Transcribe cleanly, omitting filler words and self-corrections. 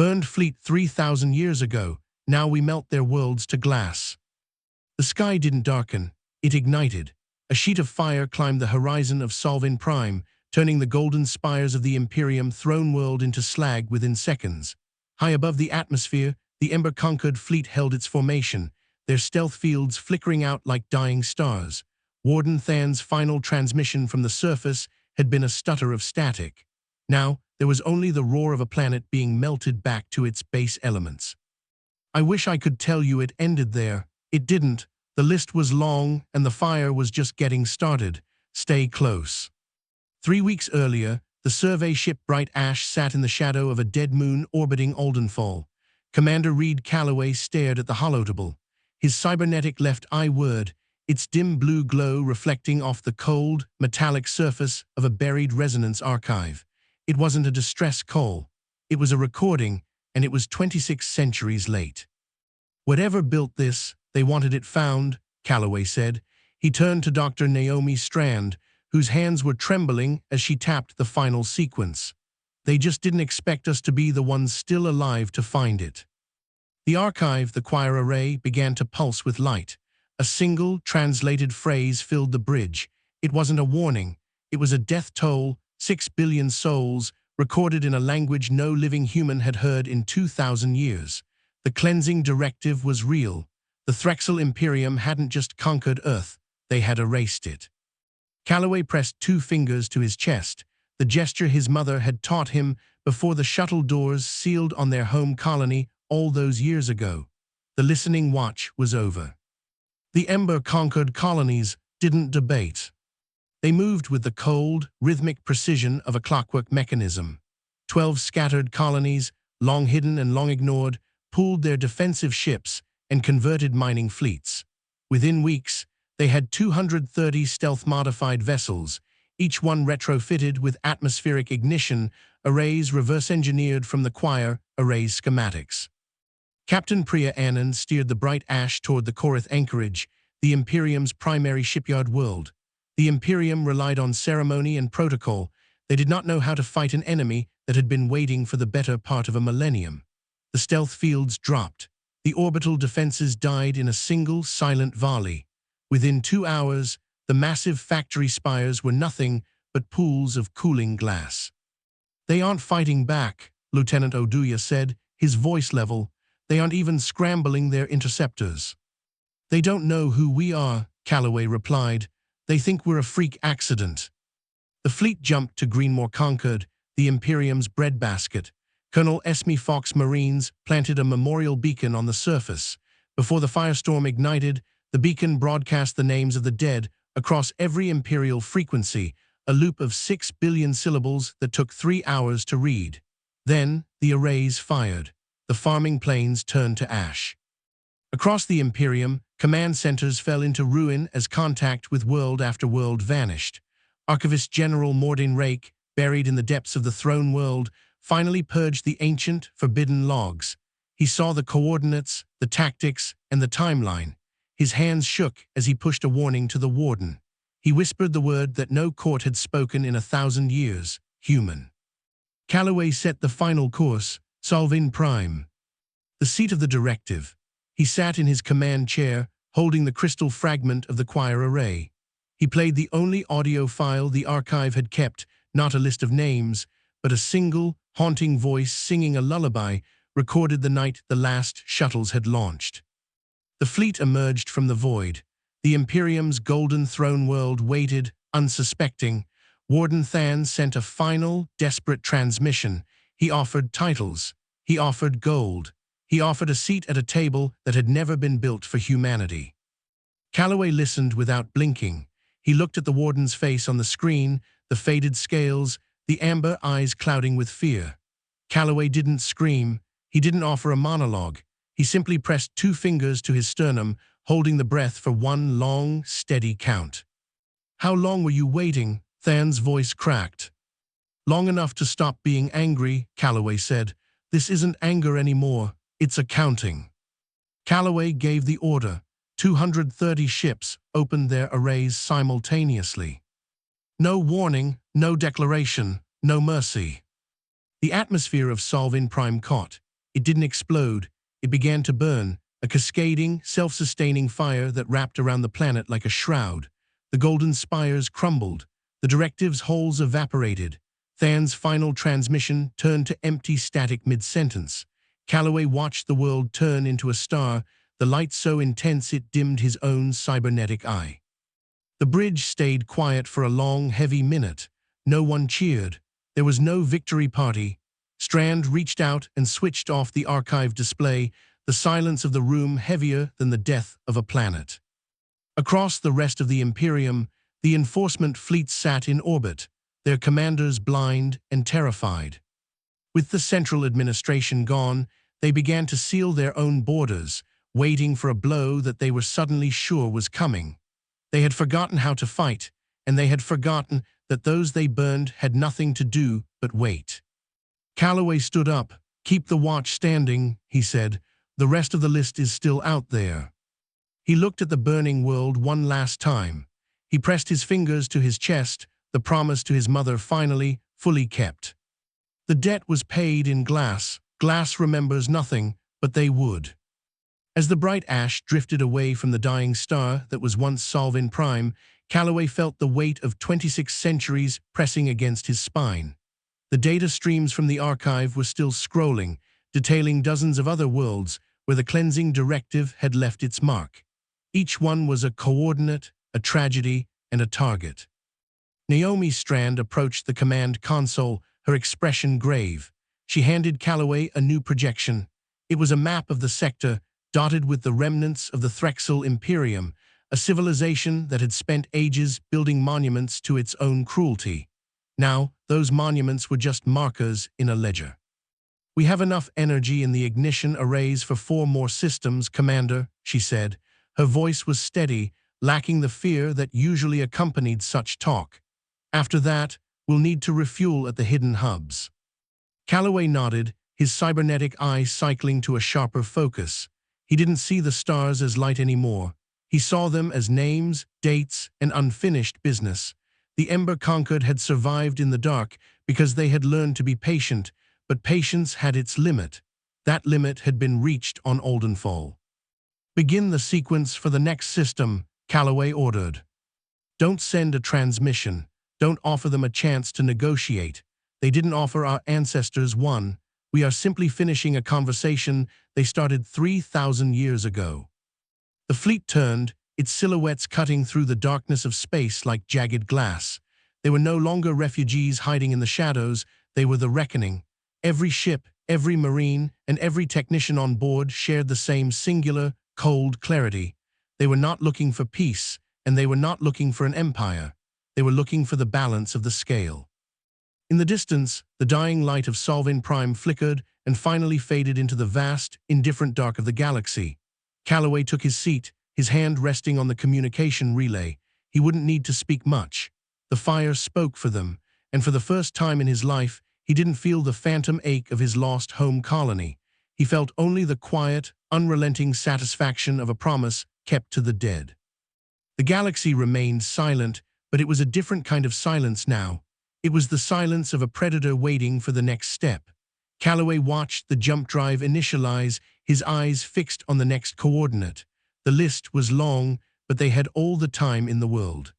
Burned fleet 3,000 years ago, now we melt their worlds to glass. The sky didn't darken, it ignited. A sheet of fire climbed the horizon of Solvin Prime, turning the golden spires of the Imperium throne world into slag within seconds. High above the atmosphere, the ember-conquered fleet held its formation, their stealth fields flickering out like dying stars. Warden Than's final transmission from the surface had been a stutter of static. Now, there was only the roar of a planet being melted back to its base elements. I wish I could tell you it ended there. It didn't. The list was long, and the fire was just getting started. Stay close. 3 weeks earlier, the survey ship Bright Ash sat in the shadow of a dead moon orbiting Oldenfall. Commander Reed Calloway stared at the holotable, his cybernetic left eye word, its dim blue glow reflecting off the cold, metallic surface of a buried resonance archive. It wasn't a distress call. It was a recording, and it was 26 centuries late. Whatever built this, they wanted it found, Calloway said. He turned to Dr. Naomi Strand, whose hands were trembling as she tapped the final sequence. They just didn't expect us to be the ones still alive to find it. The archive, the choir array, began to pulse with light. A single, translated phrase filled the bridge. It wasn't a warning. It was a death toll, 6 billion souls, recorded in a language no living human had heard in 2,000 years. The cleansing directive was real. The Threxel Imperium hadn't just conquered Earth, they had erased it. Calloway pressed 2 fingers to his chest, the gesture his mother had taught him before the shuttle doors sealed on their home colony all those years ago. The listening watch was over. The ember-conquered colonies didn't debate. They moved with the cold, rhythmic precision of a clockwork mechanism. 12 scattered colonies, long hidden and long ignored, pooled their defensive ships and converted mining fleets. Within weeks, they had 230 stealth-modified vessels, each one retrofitted with atmospheric ignition arrays reverse-engineered from the choir array's schematics. Captain Priya Anand steered the Bright Ash toward the Korath anchorage, the Imperium's primary shipyard world. The Imperium relied on ceremony and protocol. They did not know how to fight an enemy that had been waiting for the better part of a millennium. The stealth fields dropped. The orbital defenses died in a single, silent volley. Within 2 hours, the massive factory spires were nothing but pools of cooling glass. They aren't fighting back, Lieutenant Oduya said, his voice level. They aren't even scrambling their interceptors. They don't know who we are, Calloway replied. They think we're a freak accident. The fleet jumped to Greenmore Concord, the Imperium's breadbasket. Colonel Esme Fox Marines planted a memorial beacon on the surface. Before the firestorm ignited, the beacon broadcast the names of the dead across every Imperial frequency, a loop of 6 billion syllables that took 3 hours to read. Then, the arrays fired. The farming plains turned to ash. Across the Imperium, command centers fell into ruin as contact with world after world vanished. Archivist General Mordin Rake, buried in the depths of the throne world, finally purged the ancient, forbidden logs. He saw the coordinates, the tactics, and the timeline. His hands shook as he pushed a warning to the warden. He whispered the word that no court had spoken in 1,000 years, human. Calloway set the final course, Solvin Prime. The seat of the directive. He sat in his command chair, holding the crystal fragment of the choir array. He played the only audio file the archive had kept, not a list of names, but a single, haunting voice singing a lullaby recorded the night the last shuttles had launched. The fleet emerged from the void. The Imperium's golden throne world waited, unsuspecting. Warden Than sent a final, desperate transmission. He offered titles. He offered gold. He offered a seat at a table that had never been built for humanity. Calloway listened without blinking. He looked at the warden's face on the screen, the faded scales, the amber eyes clouding with fear. Calloway didn't scream. He didn't offer a monologue. He simply pressed 2 fingers to his sternum, holding the breath for one long, steady count. "How long were you waiting?" Than's voice cracked. "Long enough to stop being angry," Calloway said. "This isn't anger anymore. It's accounting." Calloway gave the order. 230 ships opened their arrays simultaneously. No warning, no declaration, no mercy. The atmosphere of Solvin Prime caught. It didn't explode. It began to burn, a cascading, self-sustaining fire that wrapped around the planet like a shroud. The golden spires crumbled. The directive's holes evaporated. Than's final transmission turned to empty static mid-sentence. Calloway watched the world turn into a star, the light so intense it dimmed his own cybernetic eye. The bridge stayed quiet for a long, heavy minute. No one cheered. There was no victory party. Strand reached out and switched off the archive display, the silence of the room heavier than the death of a planet. Across the rest of the Imperium, the enforcement fleets sat in orbit, their commanders blind and terrified. With the central administration gone, they began to seal their own borders, waiting for a blow that they were suddenly sure was coming. They had forgotten how to fight, and they had forgotten that those they burned had nothing to do but wait. Calloway stood up. "Keep the watch standing," he said. "The rest of the list is still out there." He looked at the burning world one last time. He pressed his fingers to his chest, the promise to his mother finally, fully kept. The debt was paid in glass. Glass remembers nothing, but they would. As the bright ash drifted away from the dying star that was once Solvin Prime, Calloway felt the weight of 26 centuries pressing against his spine. The data streams from the archive were still scrolling, detailing dozens of other worlds where the cleansing directive had left its mark. Each one was a coordinate, a tragedy, and a target. Naomi Strand approached the command console, her expression grave. She handed Calloway a new projection. It was a map of the sector, dotted with the remnants of the Threxel Imperium, a civilization that had spent ages building monuments to its own cruelty. Now, those monuments were just markers in a ledger. "We have enough energy in the ignition arrays for 4 more systems, Commander," she said. Her voice was steady, lacking the fear that usually accompanied such talk. "After that, we'll need to refuel at the hidden hubs." Calloway nodded, his cybernetic eye cycling to a sharper focus. He didn't see the stars as light anymore. He saw them as names, dates, and unfinished business. The Ember Conquered had survived in the dark because they had learned to be patient, but patience had its limit. That limit had been reached on Oldenfall. "Begin the sequence for the next system," Calloway ordered. "Don't send a transmission. Don't offer them a chance to negotiate. They didn't offer our ancestors one. We are simply finishing a conversation they started 3,000 years ago." The fleet turned, its silhouettes cutting through the darkness of space like jagged glass. They were no longer refugees hiding in the shadows, they were the reckoning. Every ship, every marine, and every technician on board shared the same singular, cold clarity. They were not looking for peace, and they were not looking for an empire. They were looking for the balance of the scale. In the distance, the dying light of Solvin Prime flickered and finally faded into the vast, indifferent dark of the galaxy. Calloway took his seat, his hand resting on the communication relay. He wouldn't need to speak much. The fire spoke for them, and for the first time in his life, he didn't feel the phantom ache of his lost home colony. He felt only the quiet, unrelenting satisfaction of a promise kept to the dead. The galaxy remained silent, but it was a different kind of silence now. It was the silence of a predator waiting for the next step. Calloway watched the jump drive initialize, his eyes fixed on the next coordinate. The list was long, but they had all the time in the world.